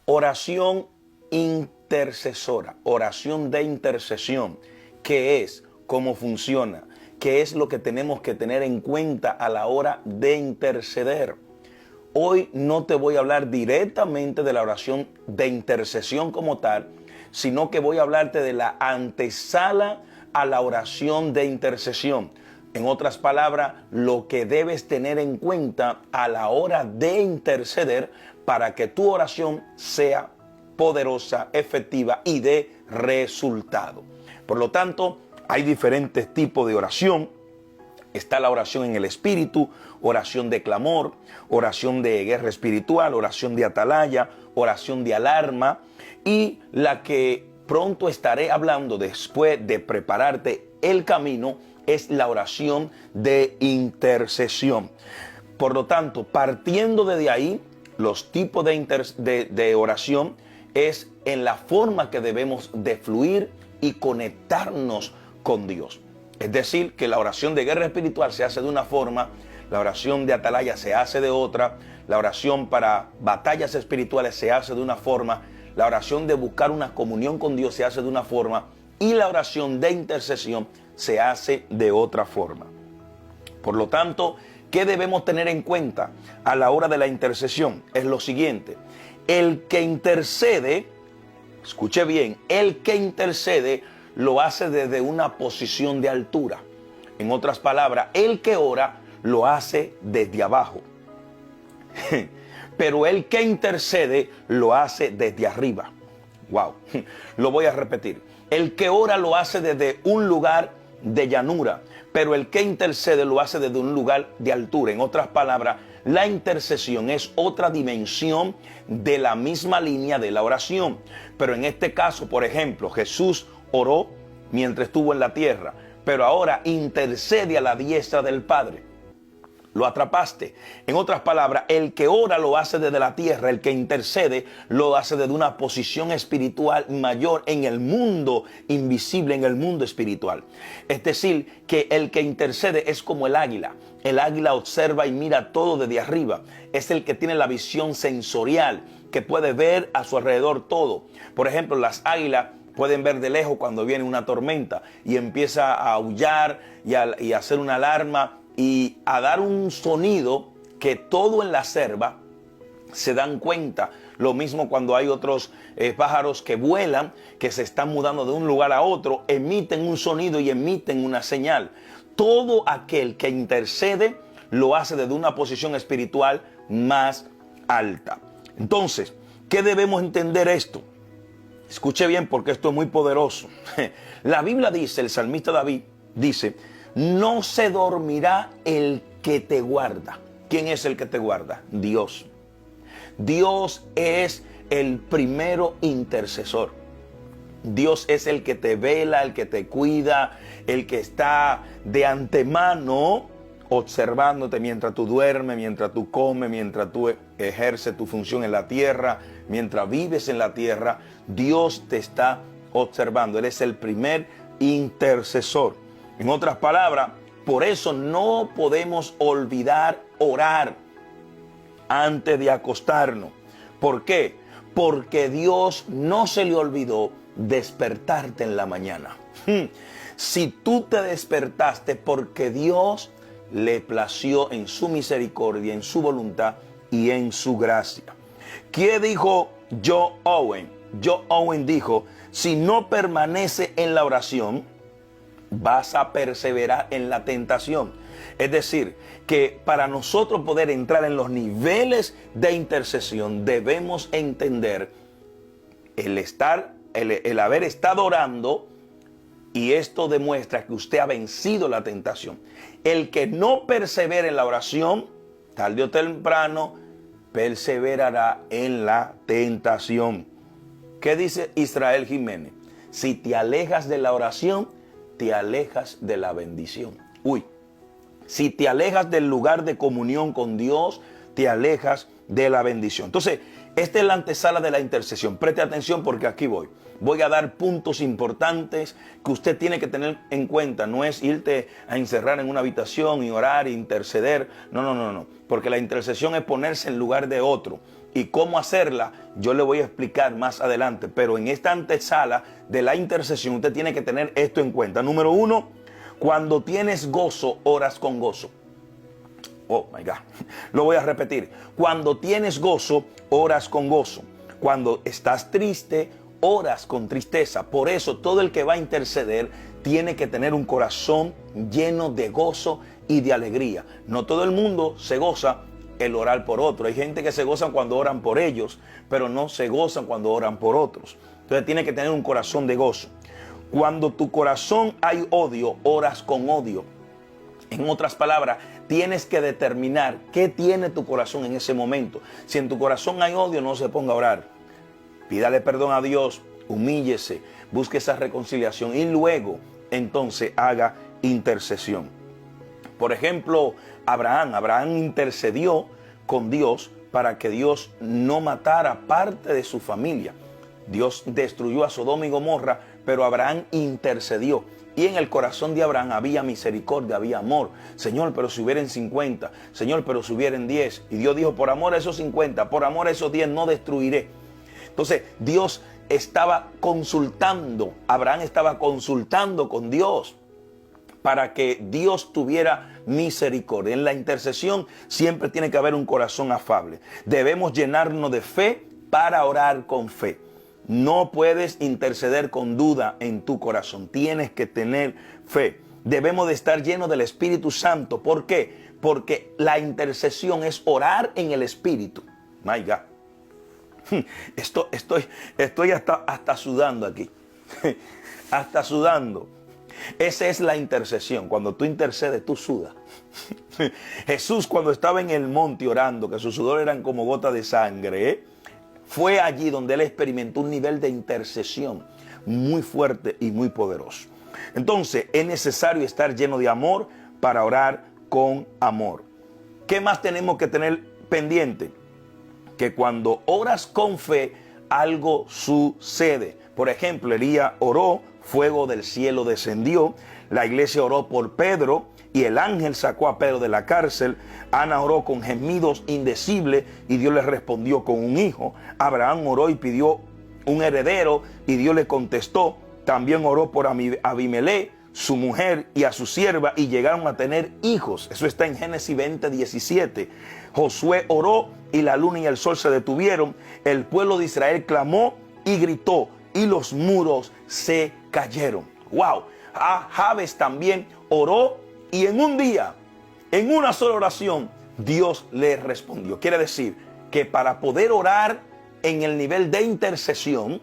Oración intercesora, oración de intercesión. ¿Qué es? ¿Cómo funciona? ¿Qué es lo que tenemos que tener en cuenta a la hora de interceder? Hoy no te voy a hablar directamente de la oración de intercesión como tal, sino que voy a hablarte de la antesala a la oración de intercesión. En otras palabras, lo que debes tener en cuenta a la hora de interceder para que tu oración sea poderosa, efectiva y dé resultado. Por lo tanto, hay diferentes tipos de oración. Está la oración en el espíritu, oración de clamor, oración de guerra espiritual, oración de atalaya, oración de alarma, y la que pronto estaré hablando después de prepararte el camino es la oración de intercesión. Por lo tanto, partiendo desde ahí, los tipos de oración es en la forma que debemos de fluir y conectarnos con Dios. Es decir, que la oración de guerra espiritual se hace de una forma, la oración de atalaya se hace de otra, la oración para batallas espirituales se hace de una forma, la oración de buscar una comunión con Dios se hace de una forma y la oración de intercesión se hace de otra forma. Por lo tanto, ¿qué debemos tener en cuenta a la hora de la intercesión? Es lo siguiente: el que intercede, escuche bien, el que intercede lo hace desde una posición de altura. En otras palabras, el que ora lo hace desde abajo. Pero el que intercede lo hace desde arriba. Wow. Lo voy a repetir. El que ora lo hace desde un lugar de llanura, pero el que intercede lo hace desde un lugar de altura. En otras palabras, la intercesión es otra dimensión de la misma línea de la oración. Pero en este caso, por ejemplo, Jesús oró mientras estuvo en la tierra, pero ahora intercede a la diestra del Padre. Lo atrapaste. En otras palabras, el que ora lo hace desde la tierra, el que intercede lo hace desde una posición espiritual mayor en el mundo invisible, en el mundo espiritual. Es decir, que el que intercede es como el águila. El águila observa y mira todo desde arriba. Es el que tiene la visión sensorial, que puede ver a su alrededor todo. Por ejemplo, las águilas pueden ver de lejos cuando viene una tormenta y empieza a aullar y a hacer una alarma y a dar un sonido que todo en la selva se dan cuenta. Lo mismo cuando hay otros pájaros que vuelan, que se están mudando de un lugar a otro, emiten un sonido y emiten una señal. Todo aquel que intercede lo hace desde una posición espiritual más alta. Entonces, ¿qué debemos entender esto? Escuche bien porque esto es muy poderoso. La Biblia dice, el salmista David dice: no se dormirá el que te guarda. ¿Quién es el que te guarda? Dios. Dios es el primero intercesor. Dios es el que te vela, el que te cuida, el que está de antemano observándote mientras tú duermes, mientras tú comes, mientras tú ejerces tu función en la tierra, mientras vives en la tierra. Dios te está observando. Él es el primer intercesor. En otras palabras, por eso no podemos olvidar orar antes de acostarnos. ¿Por qué? Porque Dios no se le olvidó despertarte en la mañana. Si tú te despertaste, porque Dios le plació en su misericordia, en su voluntad y en su gracia. ¿Qué dijo John Owen? John Owen dijo: si no permanece en la oración, vas a perseverar en la tentación. Es decir, que para nosotros poder entrar en los niveles de intercesión, debemos entender el haber estado orando, y esto demuestra que usted ha vencido la tentación. El que no persevera en la oración, tarde o temprano, perseverará en la tentación. ¿Qué dice Israel Jiménez? Si te alejas de la oración, te alejas de la bendición. Si te alejas del lugar de comunión con Dios, te alejas de la bendición. Entonces, esta es la antesala de la intercesión. Preste atención porque aquí voy. Voy a dar puntos importantes que usted tiene que tener en cuenta. No es irte a encerrar en una habitación y orar e interceder. No. Porque la intercesión es ponerse en lugar de otro. y cómo hacerla, yo le voy a explicar más adelante. Pero en esta antesala de la intercesión, usted tiene que tener esto en cuenta. Número 1, cuando tienes gozo, oras con gozo. Oh my God. Lo voy a repetir. Cuando tienes gozo, oras con gozo. Cuando estás triste, oras con tristeza. Por eso todo el que va a interceder tiene que tener un corazón lleno de gozo y de alegría. No todo el mundo se goza el orar por otro. Hay gente que se goza cuando oran por ellos, pero no se gozan cuando oran por otros. Entonces tiene que tener un corazón de gozo. Cuando tu corazón hay odio, oras con odio. En otras palabras, tienes que determinar qué tiene tu corazón en ese momento. Si en tu corazón hay odio, no se ponga a orar. Pídale perdón a Dios, humíllese, busque esa reconciliación y luego entonces haga intercesión. Por ejemplo, Abraham intercedió con Dios para que Dios no matara parte de su familia. Dios destruyó a Sodoma y Gomorra, pero Abraham intercedió. Y en el corazón de Abraham había misericordia, había amor. Señor, pero si hubieran 50, Señor, pero si hubieran 10. Y Dios dijo, por amor a esos 50, por amor a esos 10 no destruiré. Entonces Dios estaba consultando, Abraham estaba consultando con Dios para que Dios tuviera misericordia. En la intercesión siempre tiene que haber un corazón afable. Debemos llenarnos de fe para orar con fe. No puedes interceder con duda en tu corazón. Tienes que tener fe. Debemos de estar llenos del Espíritu Santo. ¿Por qué? Porque la intercesión es orar en el Espíritu. My God. Estoy hasta sudando aquí. Hasta sudando. Esa es la intercesión. Cuando tú intercedes, tú sudas. Jesús, cuando estaba en el monte orando, que sus sudor eran como gotas de sangre, fue allí donde él experimentó un nivel de intercesión muy fuerte y muy poderoso. Entonces, es necesario estar lleno de amor para orar con amor. ¿Qué más tenemos que tener pendiente? Que cuando oras con fe, algo sucede. Por ejemplo, Elías oró, fuego del cielo descendió, la iglesia oró por Pedro y el ángel sacó a Pedro de la cárcel. Ana oró con gemidos indecibles y Dios le respondió con un hijo. Abraham oró y pidió un heredero y Dios le contestó. También oró por Abimelech, su mujer y a su sierva y llegaron a tener hijos. Eso está en Génesis 20:17. Josué oró y la luna y el sol se detuvieron. El pueblo de Israel clamó y gritó y los muros se cayeron. ¡Wow! Jabes también oró y en un día, en una sola oración, Dios le respondió. Quiere decir que para poder orar en el nivel de intercesión,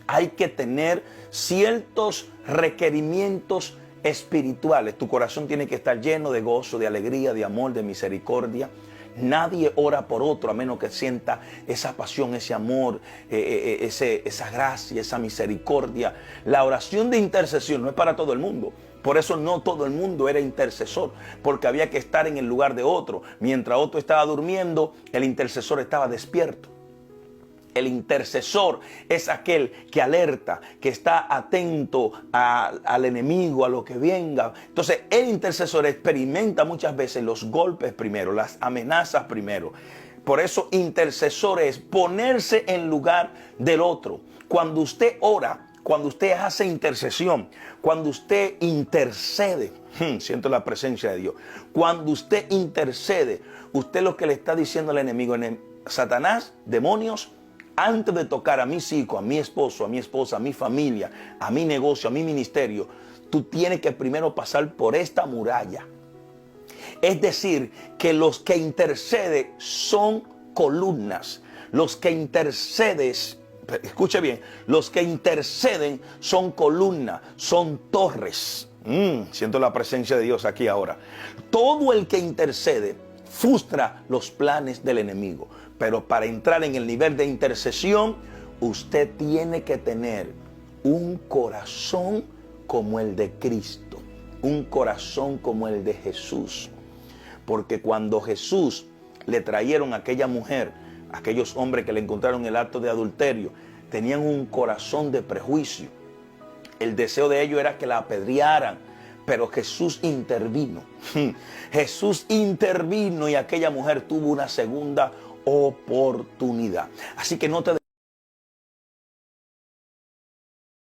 hay que tener ciertos requerimientos espirituales. Tu corazón tiene que estar lleno de gozo, de alegría, de amor, de misericordia. Nadie ora por otro a menos que sienta esa pasión, ese amor, esa gracia, esa misericordia. La oración de intercesión no es para todo el mundo. Por eso no todo el mundo era intercesor, porque había que estar en el lugar de otro. Mientras otro estaba durmiendo, el intercesor estaba despierto. El intercesor es aquel que alerta, que está atento al enemigo, a lo que venga. Entonces, el intercesor experimenta muchas veces los golpes primero, las amenazas primero. Por eso, intercesor es ponerse en lugar del otro. Cuando usted ora, cuando usted hace intercesión, cuando usted intercede, siento la presencia de Dios. Cuando usted intercede, usted lo que le está diciendo al enemigo, Satanás, demonios, antes de tocar a mis hijos, a mi esposo, a mi esposa, a mi familia, a mi negocio, a mi ministerio, tú tienes que primero pasar por esta muralla. Es decir, que los que interceden son columnas. Los que interceden, escuche bien, los que interceden son columnas, son torres. Siento la presencia de Dios aquí ahora. Todo el que intercede frustra los planes del enemigo. Pero para entrar en el nivel de intercesión, usted tiene que tener un corazón como el de Cristo, un corazón como el de Jesús. Porque cuando Jesús le trajeron a aquella mujer, a aquellos hombres que le encontraron el acto de adulterio, tenían un corazón de prejuicio. El deseo de ellos era que la apedrearan, pero Jesús intervino. Jesús intervino y aquella mujer tuvo una segunda oportunidad. Así que no te